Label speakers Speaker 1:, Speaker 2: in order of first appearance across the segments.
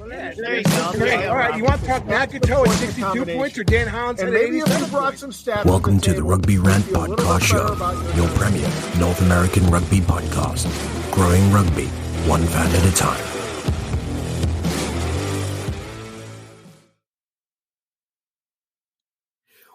Speaker 1: Yeah, there you go.
Speaker 2: Great. All right, you want to talk Matthew Toe at 62 points or Dan Hollins at 87 points?
Speaker 3: Welcome to the Rugby Rant podcast show, your premier North American rugby podcast, growing rugby one fan at a time.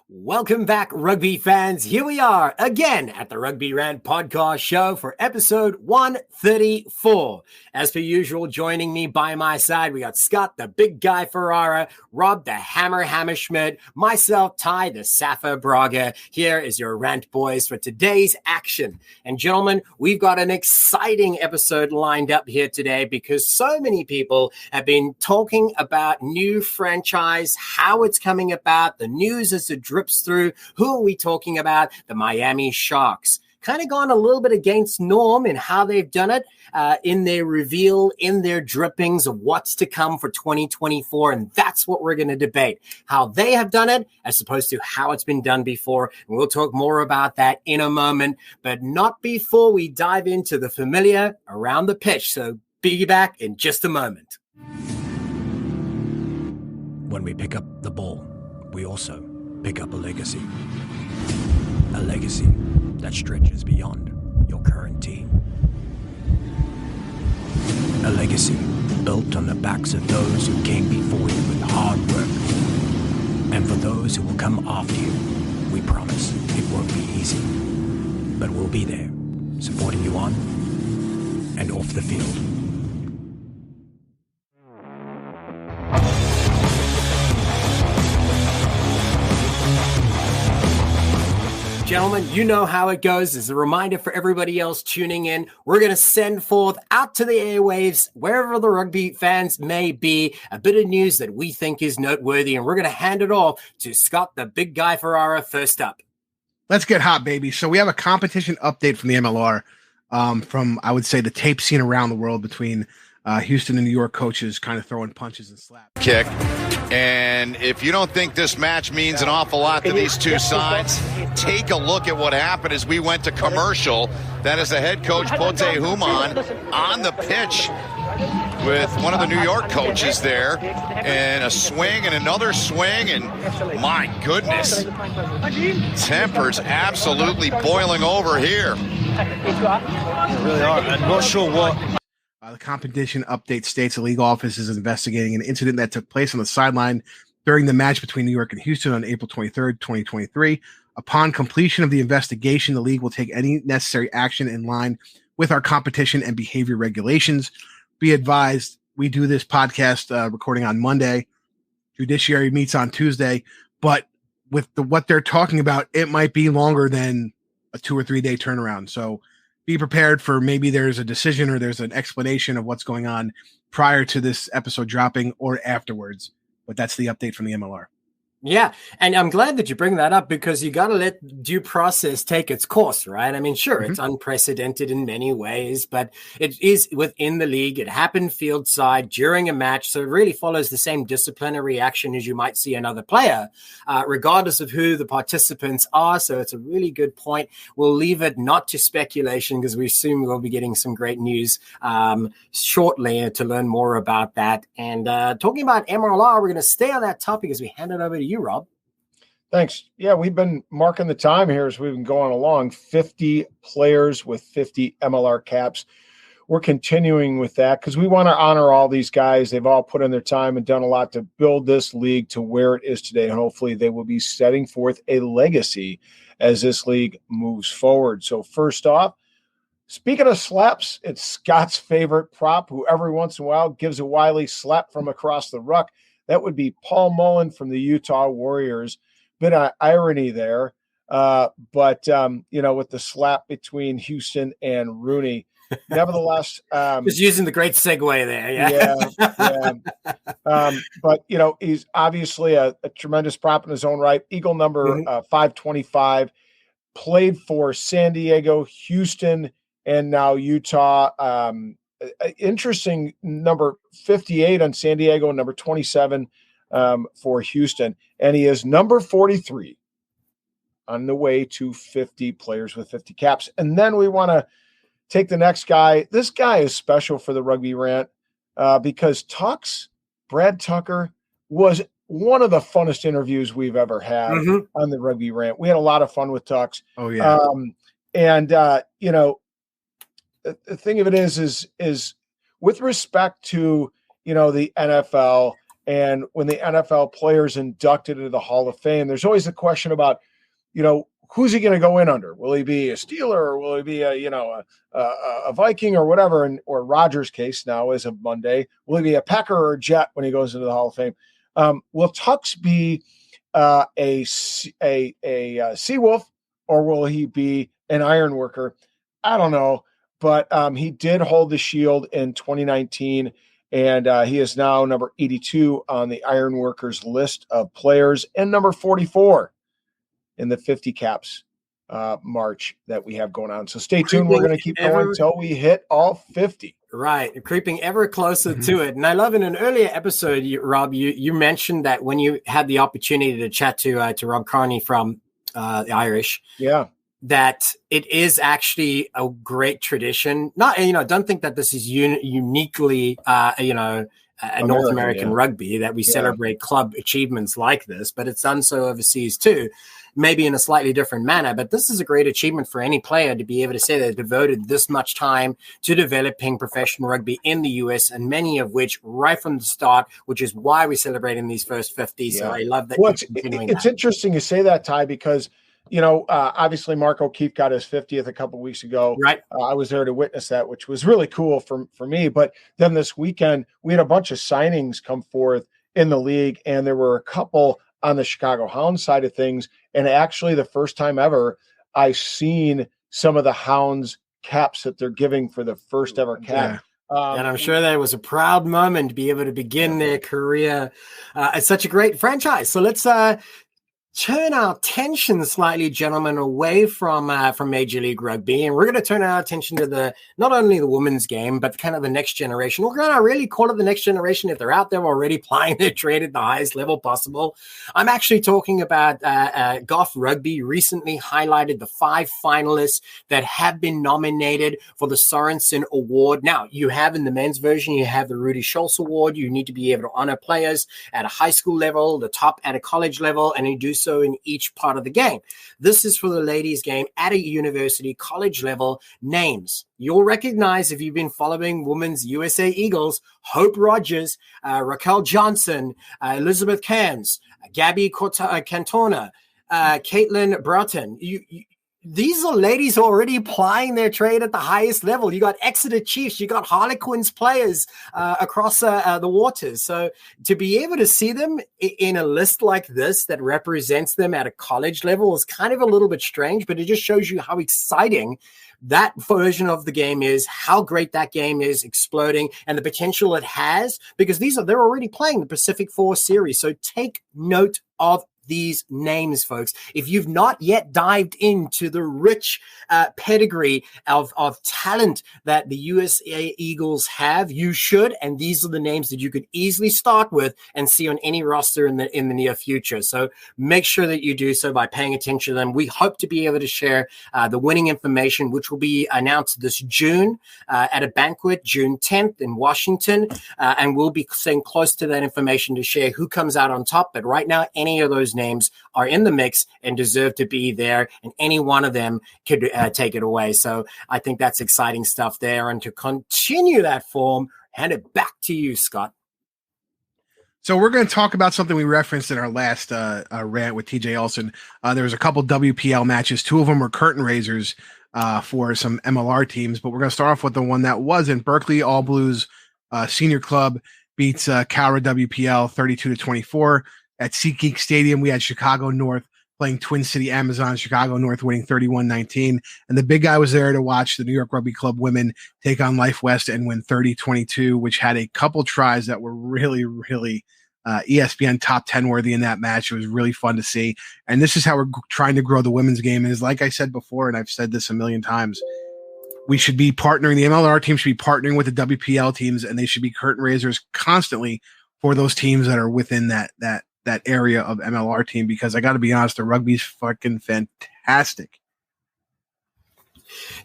Speaker 1: Welcome back, rugby fans. Here we are again at the Rugby Rant podcast show for episode 134. As per usual, joining me by my side, we got Scott, the big guy Ferrara, Rob, the hammer Hammerschmidt, myself, Ty, the Safa Braga. Here is your rant boys for today's action. And gentlemen, we've got an exciting episode lined up here today because so many people have been talking about new franchise, how it's coming about, the news as it drips through. Who are we talking about? The Miami Sharks. Kind of gone a little bit against norm in how they've done it in their reveal, in their drippings of what's to come for 2024. And that's what we're going to debate, how they have done it as opposed to how it's been done before. And we'll talk more about that in a moment, but not before we dive into the familiar around the pitch. So be back in just a moment.
Speaker 3: When we pick up the ball, we also pick up a legacy. A legacy that stretches beyond your current team. A legacy built on the backs of those who came before you with hard work. And for those who will come after you, we promise it won't be easy. But we'll be there, supporting you on and off the field.
Speaker 1: Gentlemen, you know how it goes. As a reminder for everybody else tuning in, we're going to send forth out to the airwaves, wherever the rugby fans may be, a bit of news that we think is noteworthy, and we're going to hand it off to Scott, the big guy Ferrara, first up.
Speaker 2: Let's get hot, baby. So we have a competition update from the MLR, from, I would say, the tape seen around the world between Houston and New York coaches kind of throwing punches and slaps.
Speaker 4: Kick. And if you don't think this match means an awful lot to these two sides, take a look at what happened as we went to commercial. That is the head coach, Pote Human, on the pitch with one of the New York coaches there. And a swing and another swing. And my goodness, tempers absolutely boiling over here.
Speaker 5: They really are. I'm not sure what.
Speaker 2: The competition update states the league office is investigating an incident that took place on the sideline during the match between New York and Houston on April 23rd, 2023. Upon completion of the investigation, the league will take any necessary action in line with our competition and behavior regulations. Be advised, we do this podcast recording on Monday. Judiciary meets on Tuesday, but with what they're talking about, it might be longer than a 2 or 3 day turnaround. So be prepared for maybe there's a decision or there's an explanation of what's going on prior to this episode dropping or afterwards. But that's the update from the MLR.
Speaker 1: Yeah, and I'm glad that you bring that up because you got to let due process take its course, right? I mean, sure, It's unprecedented in many ways, but it is within the league. It happened field side during a match, so it really follows the same disciplinary action as you might see another player, regardless of who the participants are. So it's a really good point. We'll leave it not to speculation because we assume we'll be getting some great news shortly to learn more about that. And talking about MLR, we're going to stay on that topic as we hand it over to you, Rob.
Speaker 5: Thanks. Yeah, we've been marking the time here as we've been going along. 50 players with 50 MLR caps. We're continuing with that because we want to honor all these guys. They've all put in their time and done a lot to build this league to where it is today. And hopefully they will be setting forth a legacy as this league moves forward. So first off, speaking of slaps, it's Scott's favorite prop, who every once in a while gives a wily slap from across the ruck. That would be Paul Mullen from the Utah Warriors. Bit of irony there. But with the slap between Houston and Rooney, nevertheless.
Speaker 1: Just using the great segue there.
Speaker 5: Yeah. But, he's obviously a tremendous prop in his own right. Eagle number 525, played for San Diego, Houston, and now Utah. Interesting number 58 on San Diego and number 27 for Houston. And he is number 43 on the way to 50 players with 50 caps. And then we want to take the next guy. This guy is special for the Rugby Rant because Tux Brad Tucker was one of the funnest interviews we've ever had on the Rugby Rant. We had a lot of fun with Tux.
Speaker 2: Oh yeah.
Speaker 5: You know, the thing of it is with respect to, you know, the NFL, and when the NFL players inducted into the Hall of Fame, there's always the question about, you know, who's he going to go in under? Will he be a Steeler, or will he be a Viking or whatever? Or Rodgers' case now as of Monday, will he be a Packer or a Jet when he goes into the Hall of Fame? Will Tux be a Seawolf, or will he be an Ironworker? I don't know, but he did hold the shield in 2019. And he is now number 82 on the Ironworkers list of players, and number 44 in the 50 caps march that we have going on. So stay tuned. We're going to keep going until we hit all 50.
Speaker 1: Right. Creeping ever closer to it. And I love in an earlier episode, Rob, you mentioned that when you had the opportunity to chat to Rob Carney from the Irish.
Speaker 5: Yeah.
Speaker 1: That it is actually a great tradition. Not, don't think that this is uniquely, North American rugby, that we celebrate club achievements like this, but it's done so overseas too, maybe in a slightly different manner. But this is a great achievement for any player to be able to say they devoted this much time to developing professional rugby in the US, and many of which right from the start, which is why we're celebrating these first 50. So I love that.
Speaker 5: Well, it's interesting you say that, Ty, because obviously Mark O'Keefe got his 50th a couple weeks ago.
Speaker 1: Right.
Speaker 5: I was there to witness that, which was really cool for me. But then this weekend, we had a bunch of signings come forth in the league, and there were a couple on the Chicago Hounds side of things. And actually the first time ever I've seen some of the Hounds caps that they're giving for the first ever cap.
Speaker 1: Yeah. And I'm sure that was a proud moment to be able to begin their career at such a great franchise. So let's turn our attention slightly, gentlemen, away from Major League Rugby, and we're going to turn our attention to not only the women's game, but kind of the next generation. We're going to really call it the next generation if they're out there already plying their trade at the highest level possible. I'm actually talking about Golf Rugby recently highlighted the 5 finalists that have been nominated for the Sorensen Award. Now, you have in the men's version, you have the Rudy Schultz Award. You need to be able to honor players at a high school level, the top at a college level, and you do so in each part of the game. This is for the ladies' game at a university college level. Names you'll recognize if you've been following women's USA Eagles: Hope Rogers, Raquel Johnson, Elizabeth Cairns, Gabby Cantona, Caitlin Broughton. These are ladies already plying their trade at the highest level. You got Exeter Chiefs, you got Harlequins players across the waters. So to be able to see them in a list like this that represents them at a college level is kind of a little bit strange, but it just shows you how exciting that version of the game is, how great that game is exploding, and the potential it has, because they're already playing the Pacific Four Series. So take note of these names, folks. If you've not yet dived into the rich pedigree of talent that the USA Eagles have, you should. And these are the names that you could easily start with and see on any roster in the near future. So make sure that you do so by paying attention to them. We hope to be able to share the winning information, which will be announced this June at a banquet, June 10th in Washington. And we'll be staying close to that information to share who comes out on top. But right now, any of those names are in the mix and deserve to be there, and any one of them could take it away. So I think that's exciting stuff there. And to continue that form, hand it back to you, Scott.
Speaker 2: So we're going to talk about something we referenced in our last rant with TJ Olson. There was a couple WPL matches. 2 of them were curtain raisers for some MLR teams, but we're going to start off with the one that wasn't. Berkeley All Blues Senior Club beats Cowra WPL 32-24. At SeatGeek Stadium, we had Chicago North playing Twin City Amazon, Chicago North winning 31-19. And the big guy was there to watch the New York Rugby Club women take on Life West and win 30-22, which had a couple tries that were really, really ESPN top 10 worthy in that match. It was really fun to see. And this is how we're trying to grow the women's game. And is like I said before, and I've said this a million times, we should be partnering, the MLR team should be partnering with the WPL teams, and they should be curtain raisers constantly for those teams that are within that area of MLR team, because I got to be honest, the rugby's fucking fantastic.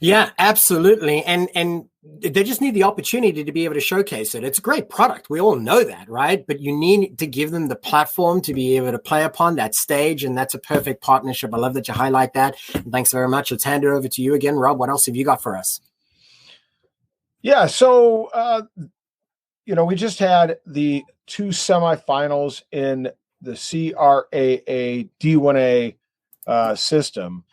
Speaker 1: Yeah, absolutely. And They just need the opportunity to be able to showcase it. It's a great product. We all know that, right? But you need to give them the platform to be able to play upon that stage, and that's a perfect partnership. I love that you highlight that. And thanks very much. Let's hand it over to you again, Rob. What else have you got for us?
Speaker 5: Yeah, so, we just had the 2 semifinals in the CRAA D1A system.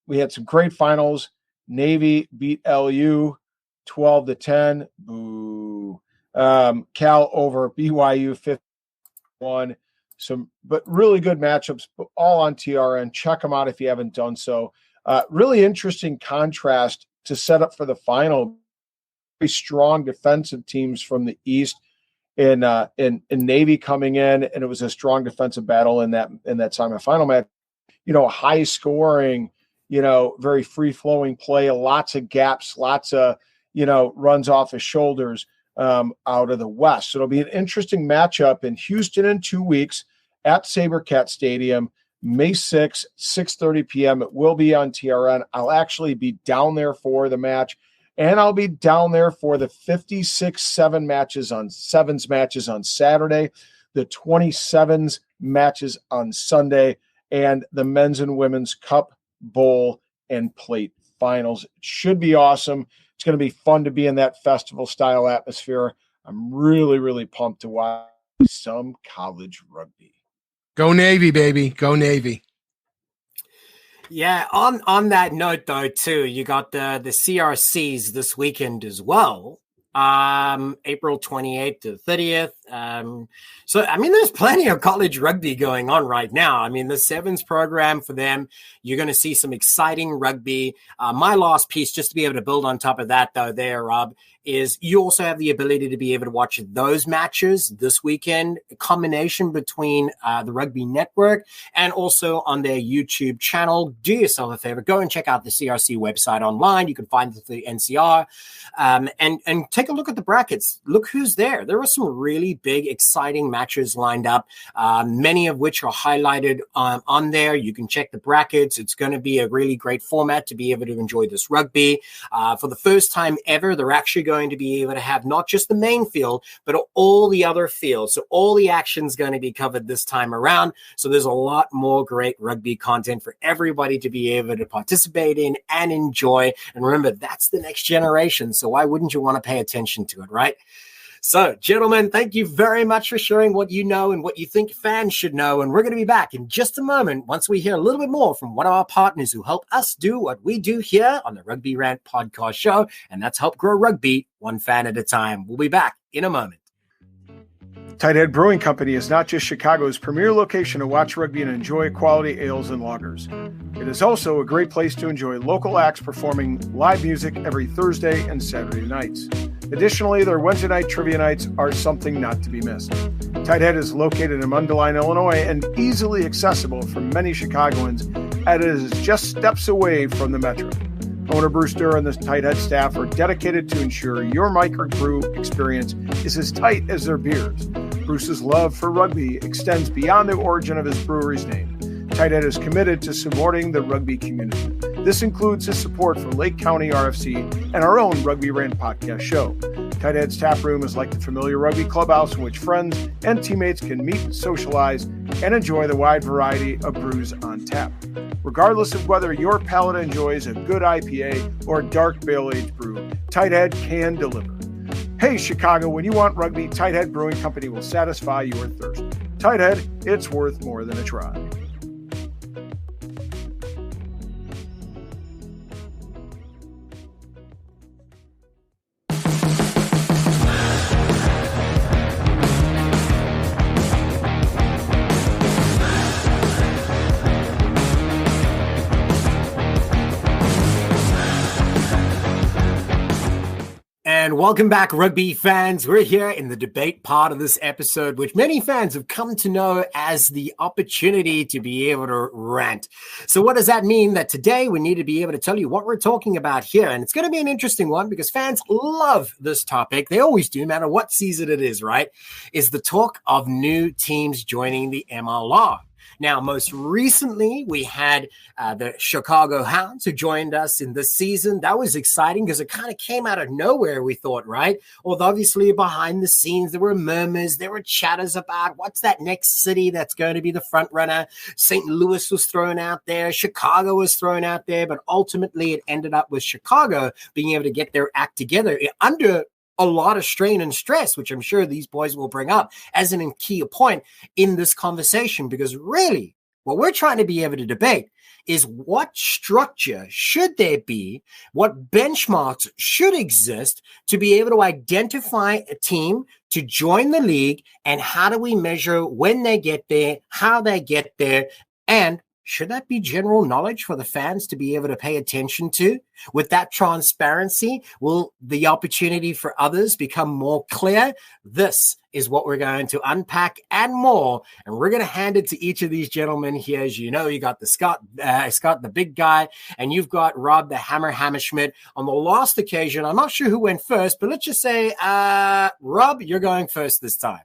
Speaker 5: We had some great finals. Navy beat LU 12-10. Boo. Cal over BYU 51. But really good matchups, all on TRN. Check them out if you haven't done so. Really interesting contrast to set up for the final. Very strong defensive teams from the East in Navy coming in, and it was a strong defensive battle in that semifinal match. High scoring, very free flowing play, lots of gaps, lots of runs off his shoulders out of the West. So it'll be an interesting matchup in Houston in 2 weeks at SaberCat Stadium, May 6th, 6:30 p.m. It will be on TRN. I'll actually be down there for the match, and I'll be down there for the 56 sevens matches on Saturday, the 27s matches on Sunday, and the men's and women's cup, bowl, and plate finals. It should be awesome. It's going to be fun to be in that festival style atmosphere. I'm really, really pumped to watch some college rugby.
Speaker 2: Go Navy, baby. Go Navy.
Speaker 1: Yeah, on that note, though, too, you got the CRCs this weekend as well. April 28th to 30th. There's plenty of college rugby going on right now. The sevens program for them, you're going to see some exciting rugby. My last piece, just to be able to build on top of that, though, there, Rob, is you also have the ability to be able to watch those matches this weekend, a combination between the Rugby Network and also on their YouTube channel. Do yourself a favor, go and check out the CRC website online. You can find the NCR and take a look at the brackets. Look who's there. There are some really big, exciting matches lined up, many of which are highlighted on there. You can check the brackets. It's going to be a really great format to be able to enjoy this rugby. For the first time ever, they're actually going to be able to have not just the main field, but all the other fields. So all the action's going to be covered this time around. So there's a lot more great rugby content for everybody to be able to participate in and enjoy. And remember, that's the next generation. So why wouldn't you want to pay attention to it, right? So, gentlemen, thank you very much for sharing what you know and what you think fans should know. And we're going to be back in just a moment once we hear a little bit more from one of our partners who help us do what we do here on the Rugby Rant podcast show, and that's help grow rugby one fan at a time. We'll be back in a moment.
Speaker 5: Tighthead Brewing Company is not just Chicago's premier location to watch rugby and enjoy quality ales and lagers. It is also a great place to enjoy local acts performing live music every Thursday and Saturday nights. Additionally, their Wednesday night trivia nights are something not to be missed. Tighthead is located in Mundelein, Illinois, and easily accessible for many Chicagoans, as it is just steps away from the metro. Owner Bruce Durr and the Tighthead staff are dedicated to ensure your microbrew experience is as tight as their beers. Bruce's love for rugby extends beyond the origin of his brewery's name. Tighthead is committed to supporting the rugby community. This includes his support for Lake County RFC and our own Rugby Rant podcast show. Tighthead's tap room is like the familiar rugby clubhouse in which friends and teammates can meet, socialize, and enjoy the wide variety of brews on tap. Regardless of whether your palate enjoys a good IPA or dark barrel-aged brew, Tighthead can deliver. Hey, Chicago, when you want rugby, Tighthead Brewing Company will satisfy your thirst. Tighthead, it's worth more than a try.
Speaker 1: And welcome back, rugby fans. We're here in the debate part of this episode, which many fans have come to know as the opportunity to be able to rant. So what does that mean? That today we need to be able to tell you what we're talking about here. And it's going to be an interesting one because fans love this topic. They always do, no matter what season it is, right? Is the talk of new teams joining the MLR. Now, most recently, we had the Chicago Hounds who joined us in this season. That was exciting because it kind of came out of nowhere, we thought, right? Although obviously behind the scenes, there were murmurs, there were chatters about what's that next city that's going to be the front runner. St. Louis was thrown out there. Chicago was thrown out there. But ultimately, it ended up with Chicago being able to get their act together under a lot of strain and stress, which I'm sure these boys will bring up as an key point in this conversation, because really what we're trying to be able to debate is what structure should there be, what benchmarks should exist to be able to identify a team to join the league, and how do we measure when they get there, how they get there, and should that be general knowledge for the fans to be able to pay attention to? With that transparency, will the opportunity for others become more clear? This is what we're going to unpack and more. And we're going to hand it to each of these gentlemen here. As you know, you got the Scott, the big guy, and you've got Rob, the Hammerschmidt. On the last occasion, I'm not sure who went first, but let's just say, Rob, you're going first this time.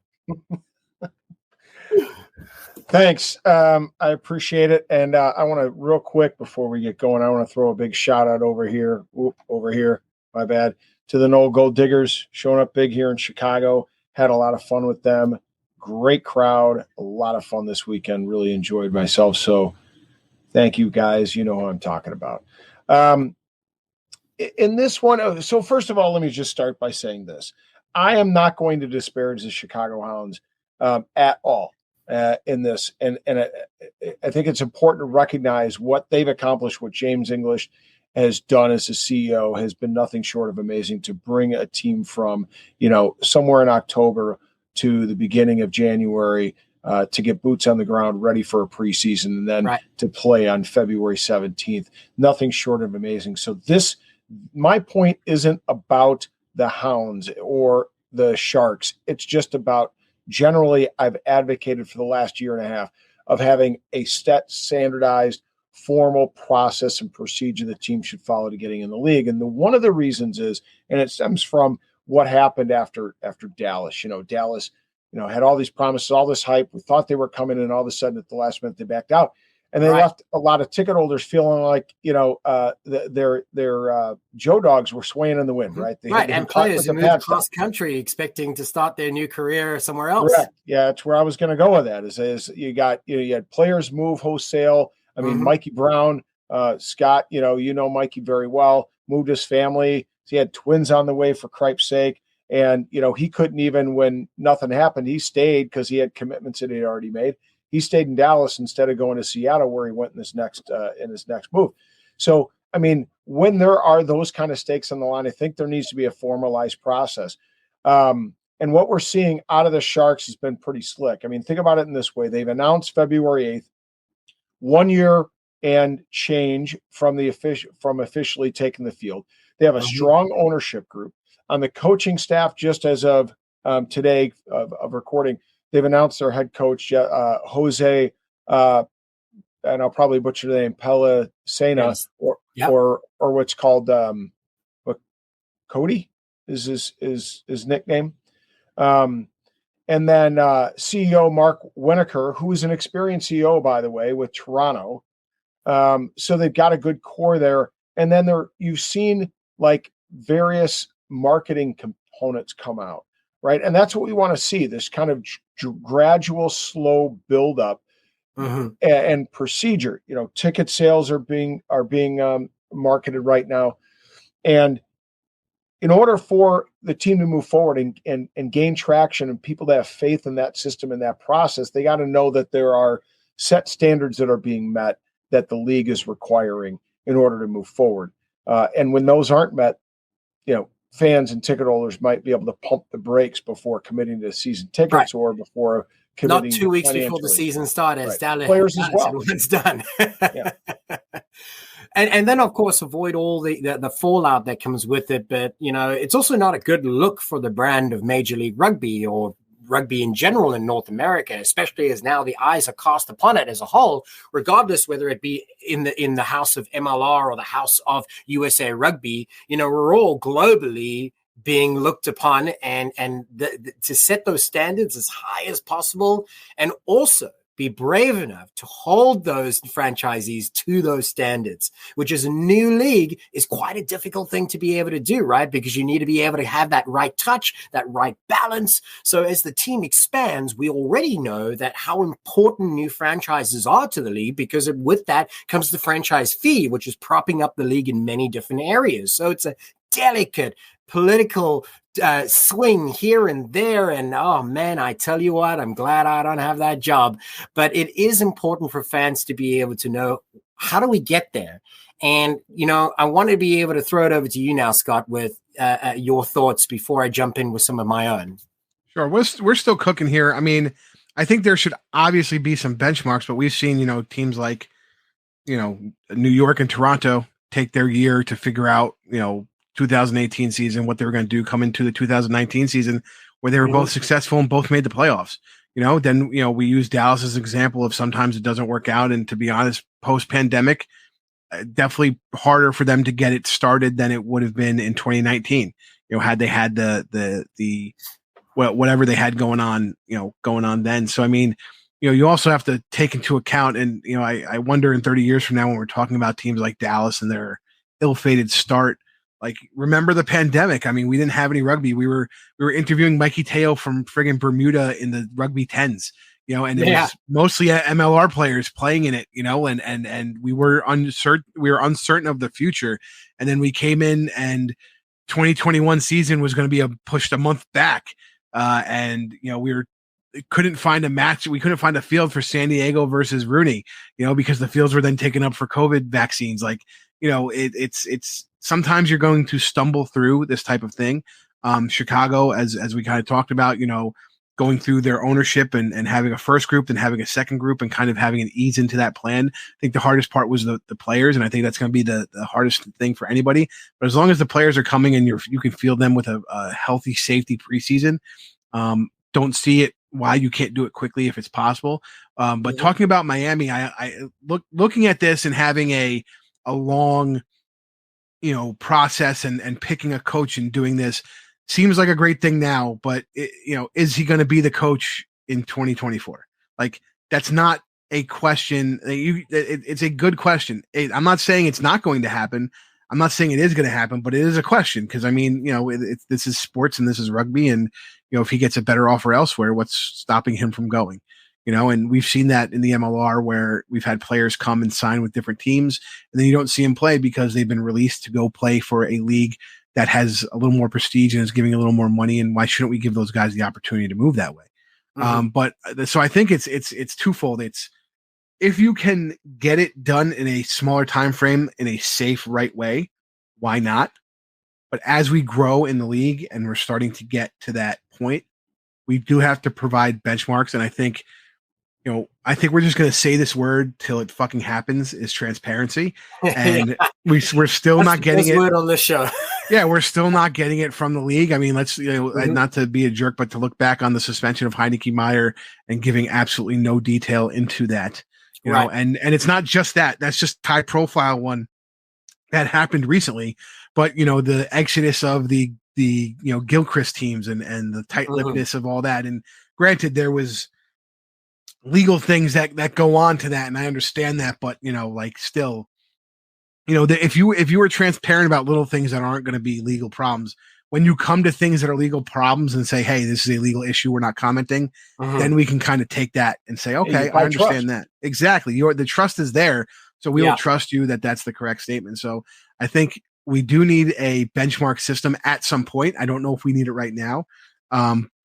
Speaker 5: Thanks. I appreciate it. And I want to, real quick before we get going, I want to throw a big shout out over here, my bad, to the Knoll Gold Diggers, showing up big here in Chicago. Had a lot of fun with them. Great crowd. A lot of fun this weekend. Really enjoyed myself. So thank you, guys. You know who I'm talking about. In this one, so first of all, let me just start by saying this. I am not going to disparage the Chicago Hounds at all. In this, and I think it's important to recognize what they've accomplished. What James English has done as a CEO has been nothing short of amazing. To bring a team from somewhere in October to the beginning of January to get boots on the ground, ready for a preseason, and then to play on February 17th, nothing short of amazing. So my point isn't about the Hounds or the Sharks. It's just about, generally, I've advocated for the last year and a half of having a standardized, formal process and procedure the team should follow to getting in the league. And one of the reasons is, and it stems from what happened after Dallas. Dallas, had all these promises, all this hype. We thought they were coming, and all of a sudden at the last minute they backed out. And they left a lot of ticket holders feeling like, their Joe Dogs were swaying in the wind, right?
Speaker 1: And players who moved across country expecting to start their new career somewhere else.
Speaker 5: Correct. Yeah, that's where I was going to go with that. Is you had players move wholesale. I mean, Mikey Brown, Scott, you know Mikey very well, moved his family. So he had twins on the way, for cripe's sake. And, he couldn't even, when nothing happened, he stayed because he had commitments that he had already made. He stayed in Dallas instead of going to Seattle, where he went in his next move. So, I mean, when there are those kind of stakes on the line, I think there needs to be a formalized process. And what we're seeing out of the Sharks has been pretty slick. I mean, think about it in this way. They've announced February 8th, 1 year and change from officially taking the field. They have a strong ownership group. On the coaching staff, just as of today of recording, they've announced their head coach, Jose, and I'll probably butcher the name, Pelasena, or what's called Cody is his nickname. And then CEO Mark Winokur, who is an experienced CEO, by the way, with Toronto. So they've got a good core there. And then you've seen like various marketing components come out. Right. And that's what we want to see, this kind of gradual, slow buildup and procedure. Ticket sales are being marketed right now. And in order for the team to move forward and gain traction and people that have faith in that system and that process, they got to know that there are set standards that are being met that the league is requiring in order to move forward. And when those aren't met, fans and ticket holders might be able to pump the brakes before committing to season tickets or before committing.
Speaker 1: Not 2 weeks before the season started.
Speaker 5: Players as well.
Speaker 1: It's done. And then, of course, avoid all the fallout that comes with it. But, it's also not a good look for the brand of Major League Rugby or rugby in general in North America, especially as now the eyes are cast upon it as a whole, regardless whether it be in the house of MLR or the house of USA Rugby. We're all globally being looked upon, and to set those standards as high as possible, and also be brave enough to hold those franchisees to those standards, which is a new league is quite a difficult thing to be able to do, right? Because you need to be able to have that right touch, that right balance. So as the team expands, we already know that how important new franchises are to the league, because with that comes the franchise fee, which is propping up the league in many different areas. So it's a delicate political swing here and there. And oh man, I tell you what, I'm glad I don't have that job. But it is important for fans to be able to know, how do we get there? And, I want to be able to throw it over to you now, Scott, with your thoughts before I jump in with some of my own.
Speaker 2: Sure. We're still cooking here. I mean, I think there should obviously be some benchmarks, but we've seen, teams like, New York and Toronto take their year to figure out, 2018 season, what they were going to do, come into the 2019 season where they were both successful and both made the playoffs. Then, we use Dallas as an example of sometimes it doesn't work out. And to be honest, post-pandemic, definitely harder for them to get it started than it would have been in 2019. Had they had the whatever they had going on then. So, I mean, you also have to take into account, and, I wonder in 30 years from now, when we're talking about teams like Dallas and their ill-fated start, like, remember the pandemic? I mean, we didn't have any rugby. We were interviewing Mikey Teo from friggin' Bermuda in the rugby 10s, and it was mostly MLR players playing in it, and we were uncertain of the future. And then we came in, and 2021 season was going to be pushed a month back. And we couldn't find a match. We couldn't find a field for San Diego versus Rooney, because the fields were then taken up for COVID vaccines. Like, it's sometimes you're going to stumble through this type of thing. Chicago, as we kind of talked about, going through their ownership and having a first group, then having a second group, and kind of having an ease into that plan. I think the hardest part was the players, and I think that's going to be the hardest thing for anybody. But as long as the players are coming and you can field them with a healthy safety preseason, don't see it why you can't do it quickly if it's possible. But talking about Miami, I looking at this and having a long, process and picking a coach and doing this seems like a great thing now, but is he going to be the coach in 2024? Like, that's not a question. It's a good question. I'm not saying it's not going to happen. I'm not saying it is going to happen, but it is a question. Cause I mean, this is sports and this is rugby, and, if he gets a better offer elsewhere, what's stopping him from going? And we've seen that in the MLR, where we've had players come and sign with different teams, and then you don't see them play because they've been released to go play for a league that has a little more prestige and is giving a little more money. And why shouldn't we give those guys the opportunity to move that way? But so I think it's twofold. It's, if you can get it done in a smaller time frame in a safe, right way, why not? But as we grow in the league and we're starting to get to that point, we do have to provide benchmarks. And I think we're just going to say this word till it fucking happens, is transparency. And we're still not getting it.
Speaker 1: Word on this show.
Speaker 2: Yeah, we're still not getting it from the league. I mean, let's, not to be a jerk, but to look back on the suspension of Heineke Meyer and giving absolutely no detail into that, you know, and it's not just that. That's just high profile one that happened recently. But, the exodus of the Gilchrist teams and the tight-lippedness of all that. And granted, there was legal things that go on to that, and I understand that, but still, if you were transparent about little things that aren't going to be legal problems, when you come to things that are legal problems and say, hey, this is a legal issue, we're not commenting, then we can kind of take that and say, okay, I understand that. Exactly. The trust is there, so we will trust you that that's the correct statement. So I think we do need a benchmark system at some point. I don't know if we need it right now.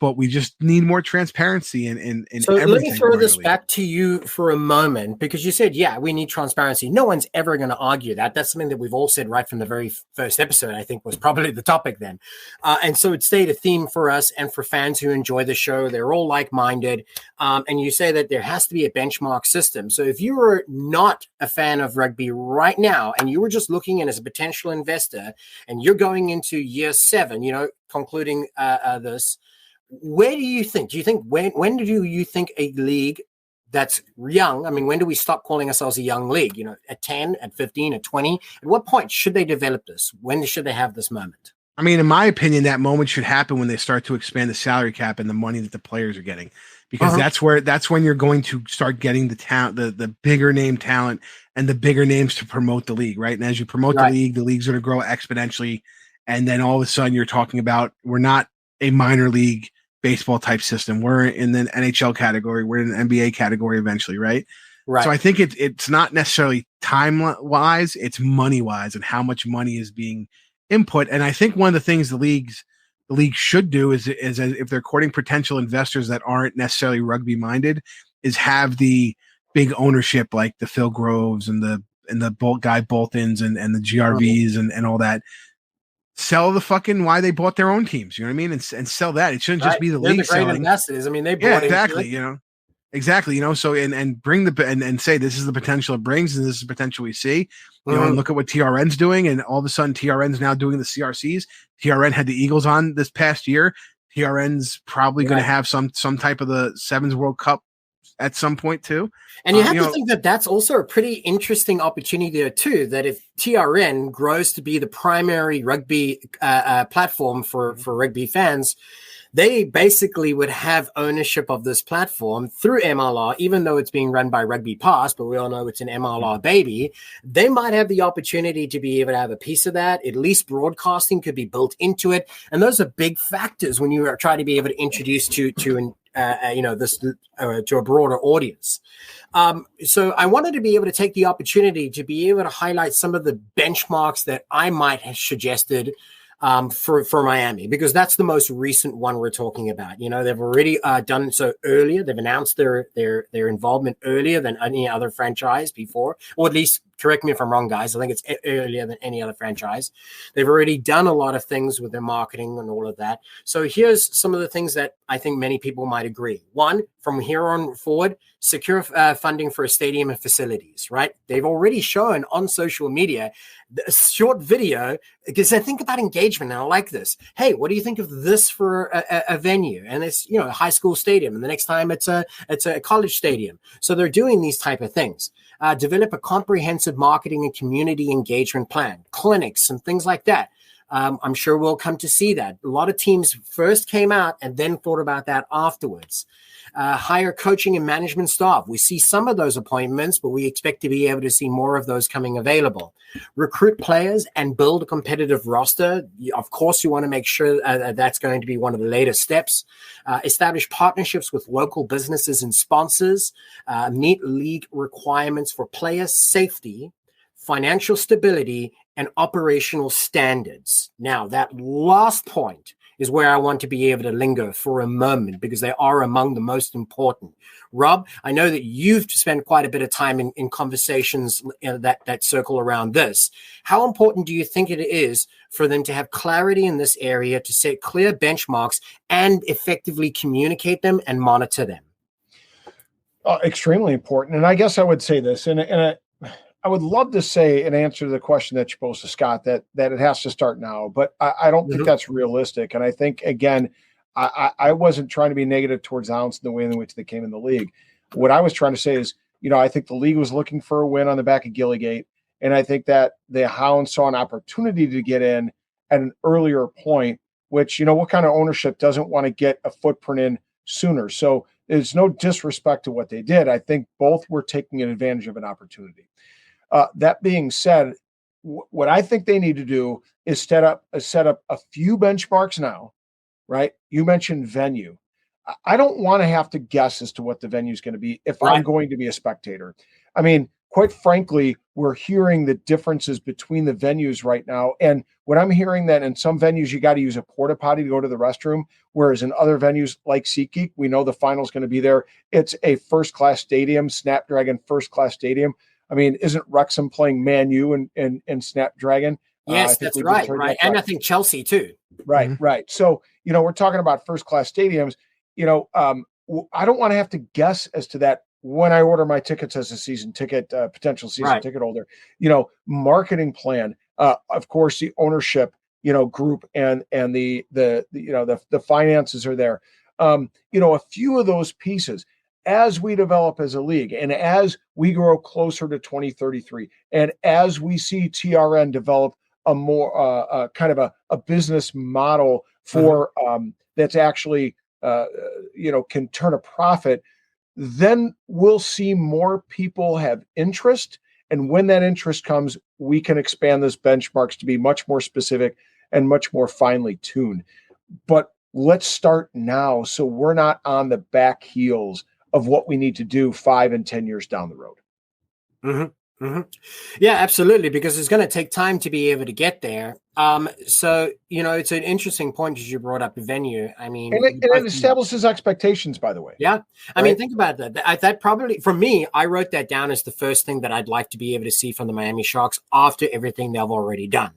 Speaker 2: But we just need more transparency in
Speaker 1: so
Speaker 2: everything.
Speaker 1: Let me throw this back to you for a moment, because you said, we need transparency. No one's ever going to argue that. That's something that we've all said right from the very first episode, I think was probably the topic then. And so it stayed a theme for us and for fans who enjoy the show. They're all like-minded. And you say that there has to be a benchmark system. So if you were not a fan of rugby right now, and you were just looking in as a potential investor, and you're going into year 7, concluding this, where do you think? Do you think when do you think a league that's young? I mean, when do we stop calling ourselves a young league? At 10, at 15, at 20? At what point should they develop this? When should they have this moment?
Speaker 2: I mean, in my opinion, that moment should happen when they start to expand the salary cap and the money that the players are getting, because that's when you're going to start getting the talent, the bigger name talent and the bigger names to promote the league, right? And as you promote the league's going to grow exponentially, and then all of a sudden you're talking about, we're not a minor league baseball type system. We're in the NHL category. We're in the NBA category eventually, right? Right. So I think it's not necessarily time wise, it's money wise, and how much money is being input. And I think one of the things the league should do is if they're courting potential investors that aren't necessarily rugby minded, is have the big ownership like the Phil Groves and the Bolt guy Boltons and the GRVs and all that. Sell the fucking why they bought their own teams, you know what I mean? And sell that. It shouldn't just be the league selling.
Speaker 1: Investors. I mean, they bought
Speaker 2: exactly, you know. Exactly, you know, so and bring and say this is the potential it brings, and this is the potential we see, you know, and look at what TRN's doing, and all of a sudden TRN's now doing the CRCs. TRN had the Eagles on this past year. TRN's probably going to have some type of the Sevens World Cup at some point too.
Speaker 1: And you have to think that that's also a pretty interesting opportunity there too, that if TRN grows to be the primary rugby platform for rugby fans, they basically would have ownership of this platform through MLR, even though it's being run by Rugby Pass, but we all know it's an MLR baby. They might have the opportunity to be able to have a piece of that. At least broadcasting could be built into it. And those are big factors when you try to be able to introduce to a broader audience. So I wanted to be able to take the opportunity to be able to highlight some of the benchmarks that I might have suggested for Miami, because that's the most recent one we're talking about. You know, they've already done so earlier. They've announced their involvement earlier than any other franchise before, or at least, correct me if I'm wrong, guys, I think it's earlier than any other franchise. They've already done a lot of things with their marketing and all of that. So here's some of the things that I think many people might agree. One, from here on forward, secure funding for a stadium and facilities, right? They've already shown on social media a short video, because I think about engagement, and I like this. Hey, what do you think of this for a venue? And it's, you know, a high school stadium, and the next time it's a college stadium. So they're doing these type of things. Develop a comprehensive marketing and community engagement plan, clinics and things like that. I'm sure we'll come to see that. A lot of teams first came out and then thought about that afterwards. Hire coaching and management staff. We see some of those appointments, but we expect to be able to see more of those coming available. Recruit players and build a competitive roster. Of course, you want to make sure that's going to be one of the later steps. Establish partnerships with local businesses and sponsors. Meet league requirements for player safety, financial stability, and operational standards. Now, that last point is where I want to be able to linger for a moment, because they are among the most important. Rob, I know that you've spent quite a bit of time in conversations that circle around this. How important do you think it is for them to have clarity in this area, to set clear benchmarks and effectively communicate them and monitor them?
Speaker 5: Extremely important. And I guess I would say this, and I would love to say an answer to the question that you posed to Scott, that it has to start now, but I don't think that's realistic. And I think, again, I wasn't trying to be negative towards Hounds in the way in which they came in the league. What I was trying to say is, you know, I think the league was looking for a win on the back of Gillygate. And I think that the Hounds saw an opportunity to get in at an earlier point, which, you know, what kind of ownership doesn't want to get a footprint in sooner? So there's no disrespect to what they did. I think both were taking advantage of an opportunity. That being said, what I think they need to do is set up a few benchmarks now, right? You mentioned venue. I don't want to have to guess as to what the venue is going to be if I'm going to be a spectator. I mean, quite frankly, we're hearing the differences between the venues right now. And when I'm hearing that in some venues, you got to use a porta potty to go to the restroom, whereas in other venues like SeatGeek, we know the final's going to be there. It's a first-class stadium, Snapdragon first-class stadium. I mean, isn't Wrexham playing Man U and Snapdragon?
Speaker 1: Yes, that's right. And I think Chelsea too.
Speaker 5: Right. So, you know, we're talking about first-class stadiums. You know, I don't want to have to guess as to that when I order my tickets as a season ticket, potential season ticket holder. You know, marketing plan, of course, the ownership, you know, group and the finances are there. You know, a few of those pieces. As we develop as a league and as we grow closer to 2033 and as we see TRN develop a more kind of a business model for that's actually can turn a profit, then we'll see more people have interest. And when that interest comes, we can expand those benchmarks to be much more specific and much more finely tuned. But let's start now, so we're not on the back heels of what we need to do 5 and 10 years down the road.
Speaker 1: Yeah, absolutely, because it's going to take time to be able to get there. So, it's an interesting point as you brought up the venue. I mean,
Speaker 5: and it establishes expectations, by the way.
Speaker 1: Yeah. I mean, think about that. That probably, for me, I wrote that down as the first thing that I'd like to be able to see from the Miami Sharks after everything they've already done.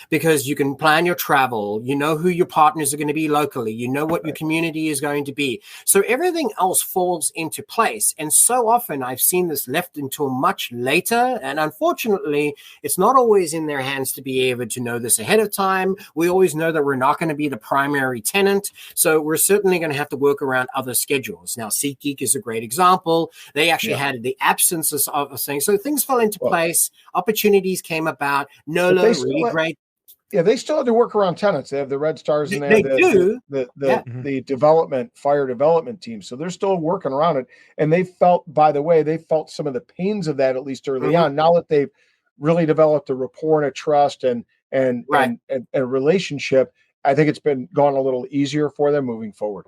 Speaker 1: Because you can plan your travel, you know who your partners are going to be locally, you know what your community is going to be. So everything else falls into place. And so often I've seen this left until much later. And unfortunately, it's not always in their hands to be able to know this ahead of time. We always know that we're not going to be the primary tenant. So we're certainly going to have to work around other schedules. Now, SeatGeek is a great example. They actually had the absence of things. So things fell into place. Opportunities came about. NOLA, really great.
Speaker 5: Yeah, they still have to work around tenants. They have the Red Stars and they have the fire development team. So they're still working around it. And they felt some of the pains of that, at least early on. Now that they've really developed a rapport and a trust and a relationship, I think it's gone a little easier for them moving forward.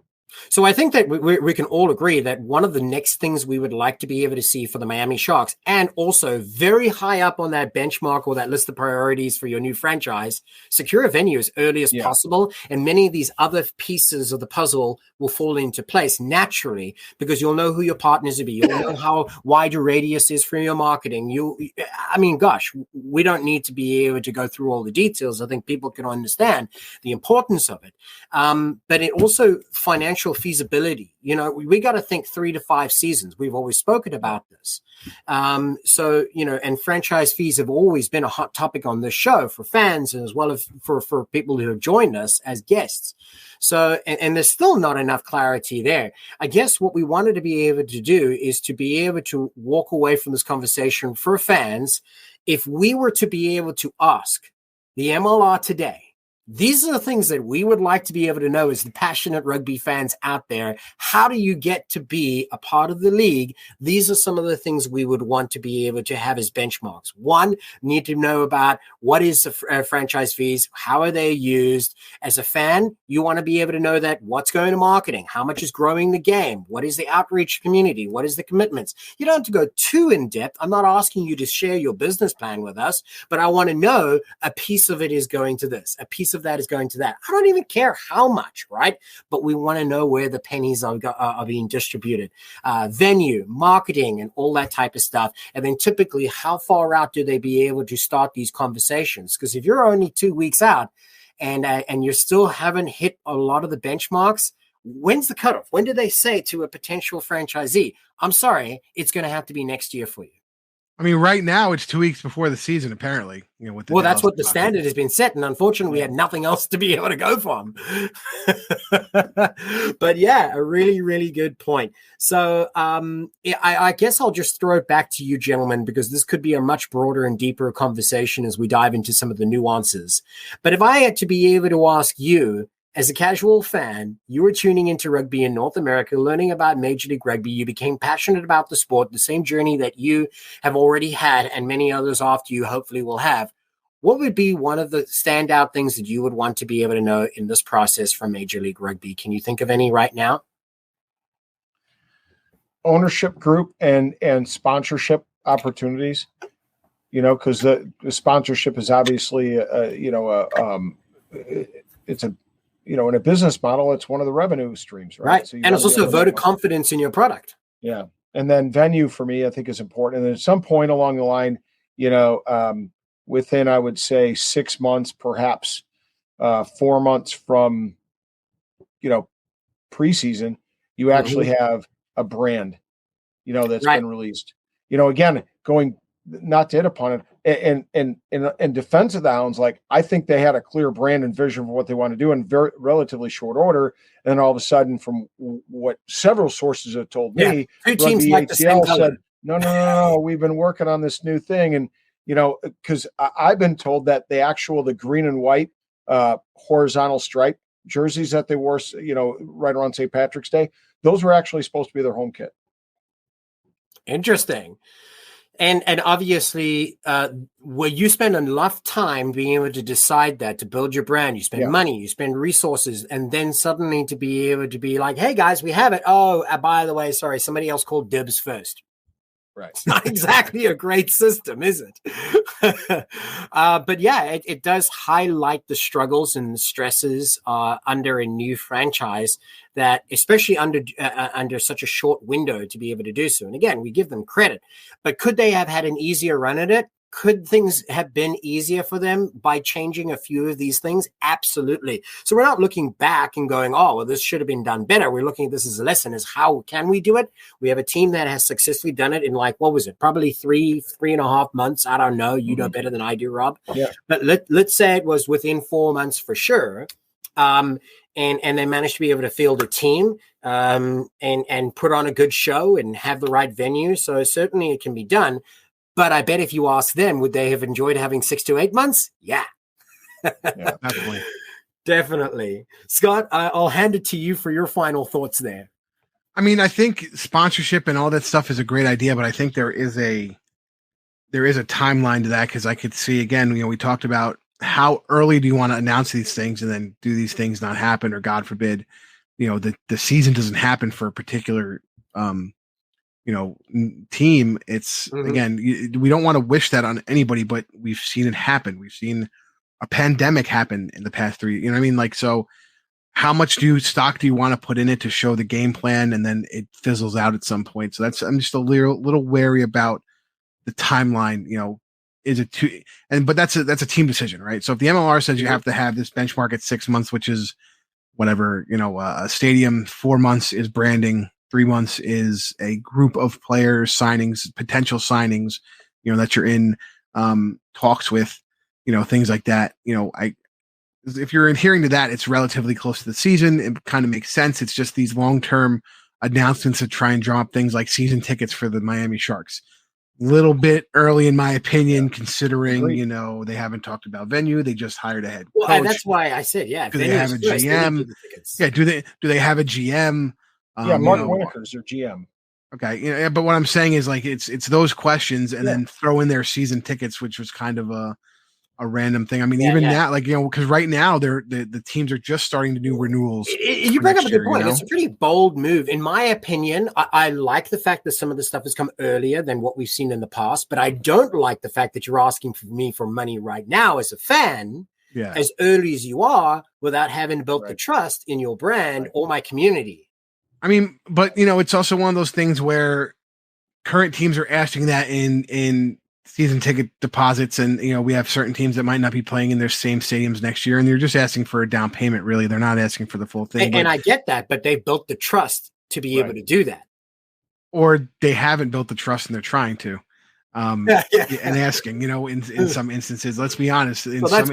Speaker 1: So I think that we can all agree that one of the next things we would like to be able to see for the Miami Sharks, and also very high up on that benchmark or that list of priorities for your new franchise, secure a venue as early as possible. And many of these other pieces of the puzzle will fall into place naturally, because you'll know who your partners will be. You'll know how wide your radius is for your marketing. We don't need to be able to go through all the details. I think people can understand the importance of it. But it also financial feasibility. We got to think 3 to 5 seasons. We've always spoken about this. And franchise fees have always been a hot topic on this show for fans, as well as for people who have joined us as guests. So, and there's still not enough clarity there. I guess what we wanted to be able to do is to be able to walk away from this conversation for fans. If we were to be able to ask the MLR today, these are the things that we would like to be able to know as the passionate rugby fans out there. How do you get to be a part of the league? These are some of the things we would want to be able to have as benchmarks. One, need to know about what is the franchise fees, how are they used. As a fan, you want to be able to know that what's going to marketing, how much is growing the game, what is the outreach community, what is the commitments. You don't have to go too in depth. I'm not asking you to share your business plan with us, but I want to know a piece of it is going to this, a piece of that is going to that. I don't even care how much, right? But we want to know where the pennies are being distributed. Venue, marketing, and all that type of stuff. And then typically, how far out do they be able to start these conversations? Because if you're only 2 weeks out and you still haven't hit a lot of the benchmarks, when's the cutoff? When do they say to a potential franchisee, I'm sorry, it's going to have to be next year for you?
Speaker 2: I mean, right now it's 2 weeks before the season, apparently.
Speaker 1: That's what the standard has been set, and unfortunately, we had nothing else to be able to go from. But yeah, a really, really good point. So I guess I'll just throw it back to you, gentlemen, because this could be a much broader and deeper conversation as we dive into some of the nuances. But if I had to be able to ask you, as a casual fan, you were tuning into rugby in North America, learning about Major League Rugby. You became passionate about the sport, the same journey that you have already had and many others after you hopefully will have. What would be one of the standout things that you would want to be able to know in this process from Major League Rugby? Can you think of any right now?
Speaker 5: Ownership group and sponsorship opportunities, because the sponsorship is obviously, it's a, in a business model, it's one of the revenue streams, right? So
Speaker 1: and it's also a vote of confidence in your product.
Speaker 5: Yeah. And then venue for me, I think is important. And at some point along the line, within, I would say 6 months, perhaps 4 months from, preseason, you actually have a brand, that's been released, again, going not to hit upon it. And in defense of the Hounds, I think they had a clear brand and vision for what they want to do in very relatively short order. And then all of a sudden, from what several sources have told me,
Speaker 1: two teams like the same color.
Speaker 5: said, no, we've been working on this new thing. And because I've been told that the green and white horizontal stripe jerseys that they wore, right around St. Patrick's Day, those were actually supposed to be their home kit.
Speaker 1: Interesting. And obviously, where you spend enough time being able to decide that, to build your brand, you spend money, you spend resources, and then suddenly to be able to be like, hey guys, we have it. Oh, by the way, sorry, somebody else called dibs first.
Speaker 5: Right.
Speaker 1: It's not exactly a great system, is it? But yeah, it does highlight the struggles and the stresses under a new franchise, that especially under such a short window to be able to do so. And again, we give them credit, but could they have had an easier run at it? Could things have been easier for them by changing a few of these things? Absolutely. So we're not looking back and going, oh, well, this should have been done better. We're looking at this as a lesson, is how can we do it? We have a team that has successfully done it in what was it? Probably three and a half months. I don't know. You know better than I do, Rob.
Speaker 5: Yeah.
Speaker 1: But let's say it was within 4 months for sure. And they managed to be able to field a team and put on a good show and have the right venue. So certainly it can be done. But I bet if you ask them, would they have enjoyed having 6 to 8 months? Yeah.
Speaker 2: Definitely.
Speaker 1: Definitely. Scott, I'll hand it to you for your final thoughts there.
Speaker 2: I mean, I think sponsorship and all that stuff is a great idea, but I think there is a timeline to that, because I could see, again, we talked about how early do you want to announce these things, and then do these things not happen, or God forbid, the season doesn't happen for a particular team. It's again, we don't want to wish that on anybody, but we've seen it happen. We've seen a pandemic happen in the past 3, you know what I mean? So how much stock do you want to put in it to show the game plan, and then it fizzles out at some point? So I'm just a little wary about the timeline. Is it too, but that's a team decision, right? So if the MLR says you have to have this benchmark at 6 months, which is whatever, a stadium, 4 months is branding, 3 months is a group of players signings, potential signings, that you're in talks with, things like that. If you're adhering to that, it's relatively close to the season. It kind of makes sense. It's just these long-term announcements that try and draw up things like season tickets for the Miami Sharks. Little bit early, in my opinion, considering, they haven't talked about venue. They just hired a head coach.
Speaker 1: Well, that's why I said,
Speaker 2: do they have a GM? Yeah. Do they have a GM?
Speaker 5: Mark Winneker's their GM.
Speaker 2: Okay. But what I'm saying is, it's those questions, and then throw in their season tickets, which was kind of a random thing. I mean, now, because right now the teams are just starting to do renewals.
Speaker 1: You bring up a good point. It's a pretty bold move. In my opinion, I like the fact that some of the stuff has come earlier than what we've seen in the past, but I don't like the fact that you're asking for me for money right now as a fan, as early as you are, without having built the trust in your brand or my community.
Speaker 2: I mean, but it's also one of those things where current teams are asking that in season ticket deposits, and we have certain teams that might not be playing in their same stadiums next year, and they're just asking for a down payment. Really, they're not asking for the full thing.
Speaker 1: And I get that, but they built the trust to be able to do that,
Speaker 2: or they haven't built the trust and they're trying to, and asking. In some instances, let's be honest. In some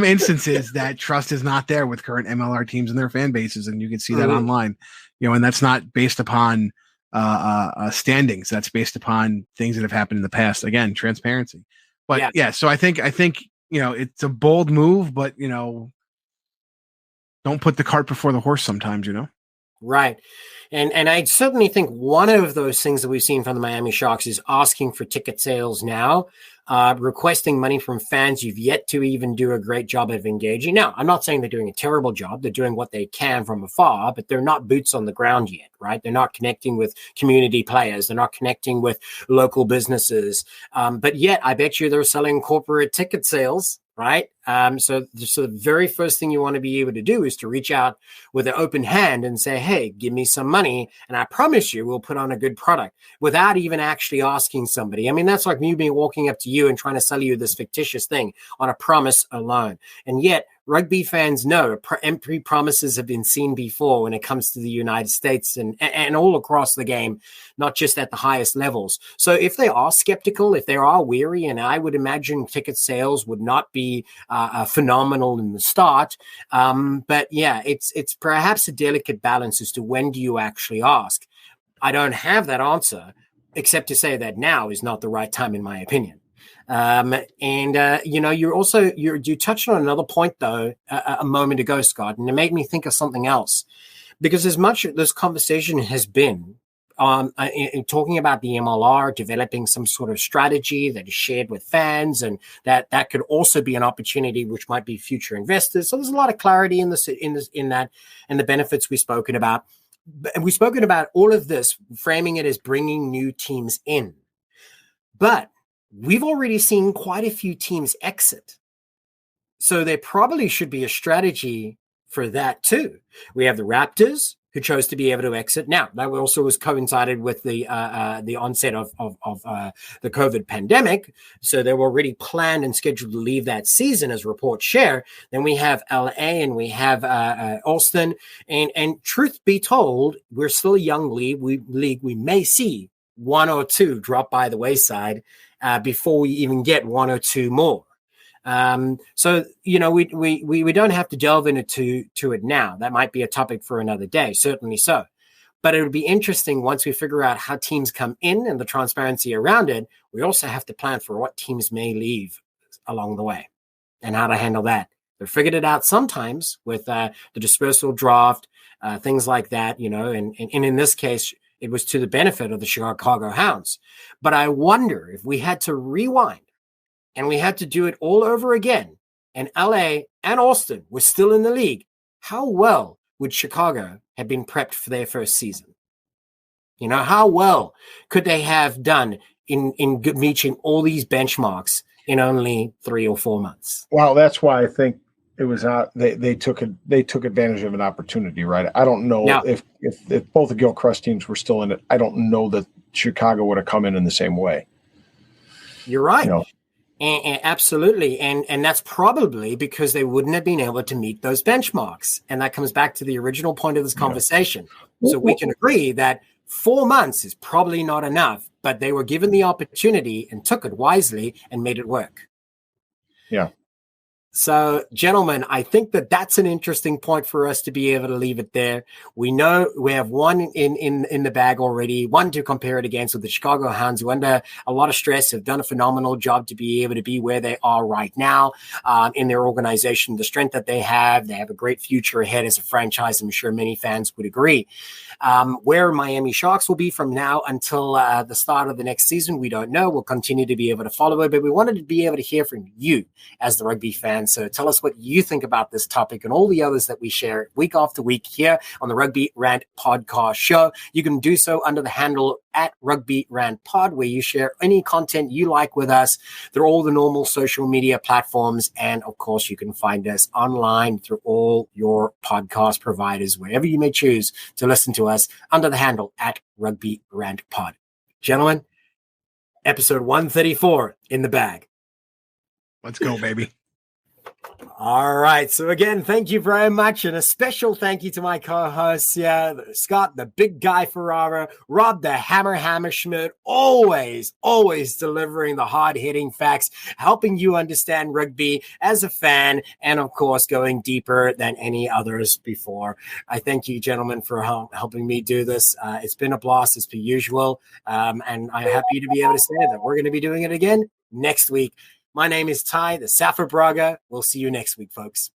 Speaker 2: instances, that trust is not there with current MLR teams and their fan bases, and you can see that online. And that's not based upon standings. That's based upon things that have happened in the past. Again, transparency. But so I think it's a bold move, but don't put the cart before the horse sometimes,
Speaker 1: Right. And I certainly think one of those things that we've seen from the Miami Sharks is asking for ticket sales now, requesting money from fans you've yet to even do a great job of engaging. Now, I'm not saying they're doing a terrible job. They're doing what they can from afar, but they're not boots on the ground yet, right? They're not connecting with community players. They're not connecting with local businesses. But yet, I bet you they're selling corporate ticket sales, right? So the very first thing you want to be able to do is to reach out with an open hand and say, hey, give me some money, and I promise you we'll put on a good product, without even actually asking somebody. I mean, that's like me being walking up to you and trying to sell you this fictitious thing on a promise alone. And yet rugby fans know empty promises have been seen before when it comes to the United States and all across the game, not just at the highest levels. So if they are skeptical, if they are weary, and I would imagine ticket sales would not be phenomenal in the start. But yeah, it's perhaps a delicate balance as to when do you actually ask. I don't have that answer, except to say that now is not the right time, in my opinion. You touched on another point, though, a moment ago, Scott, and it made me think of something else. Because as much this conversation has been in talking about the MLR, developing some sort of strategy that is shared with fans, and that could also be an opportunity which might be future investors. So there's a lot of clarity in that, and the benefits we've spoken about. And we've spoken about all of this, framing it as bringing new teams in. But we've already seen quite a few teams exit. So there probably should be a strategy for that too. We have the Raptors, who chose to be able to exit. Now, that also was coincided with the onset of the COVID pandemic. So they were already planned and scheduled to leave that season, as reports share. Then we have LA and we have Austin. And truth be told, we're still a young league. We may see one or two drop by the wayside before we even get one or two more. So, we don't have to delve into it now. That might be a topic for another day, certainly so. But it would be interesting once we figure out how teams come in and the transparency around it. We also have to plan for what teams may leave along the way and how to handle that. They figured it out sometimes with the dispersal draft, things like that, and in this case, it was to the benefit of the Chicago Hounds. But I wonder if we had to rewind and we had to do it all over again, and LA and Austin were still in the league, how well would Chicago have been prepped for their first season? How well could they have done in reaching all these benchmarks in only 3 or 4 months?
Speaker 5: Well, that's why I think it was they took advantage of an opportunity, right? I don't know if both the Gilchrist teams were still in it. I don't know that Chicago would have come in the same way.
Speaker 1: You're right. And absolutely. And that's probably because they wouldn't have been able to meet those benchmarks. And that comes back to the original point of this conversation. Yeah. So we can agree that 4 months is probably not enough, but they were given the opportunity and took it wisely and made it work.
Speaker 5: Yeah.
Speaker 1: So, gentlemen, I think that's an interesting point for us to be able to leave it there. We know we have one in the bag already, one to compare it against with the Chicago Hounds, who under a lot of stress have done a phenomenal job to be able to be where they are right now in their organization, the strength that they have a great future ahead as a franchise. I'm sure many fans would agree. Where Miami Sharks will be from now until the start of the next season, we don't know. We'll continue to be able to follow it, but we wanted to be able to hear from you as the rugby fans. So tell us what you think about this topic and all the others that we share week after week here on the Rugby Rant podcast show. You can do so under the handle at Rugby Rant Pod, where you share any content you like with us through all the normal social media platforms. And of course, you can find us online through all your podcast providers, wherever you may choose to listen to us under the handle at Rugby Rant Pod. Gentlemen, episode 134 in the bag.
Speaker 2: Let's go, baby.
Speaker 1: All right. So again, thank you very much. And a special thank you to my co-hosts here, Scott, the big guy Ferrara, Rob, the Hammer Schmidt, always delivering the hard-hitting facts, helping you understand rugby as a fan, and of course, going deeper than any others before. I thank you, gentlemen, for helping me do this. It's been a blast as per usual. And I'm happy to be able to say that we're going to be doing it again next week. My name is Ty, the Safa Braga. We'll see you next week, folks.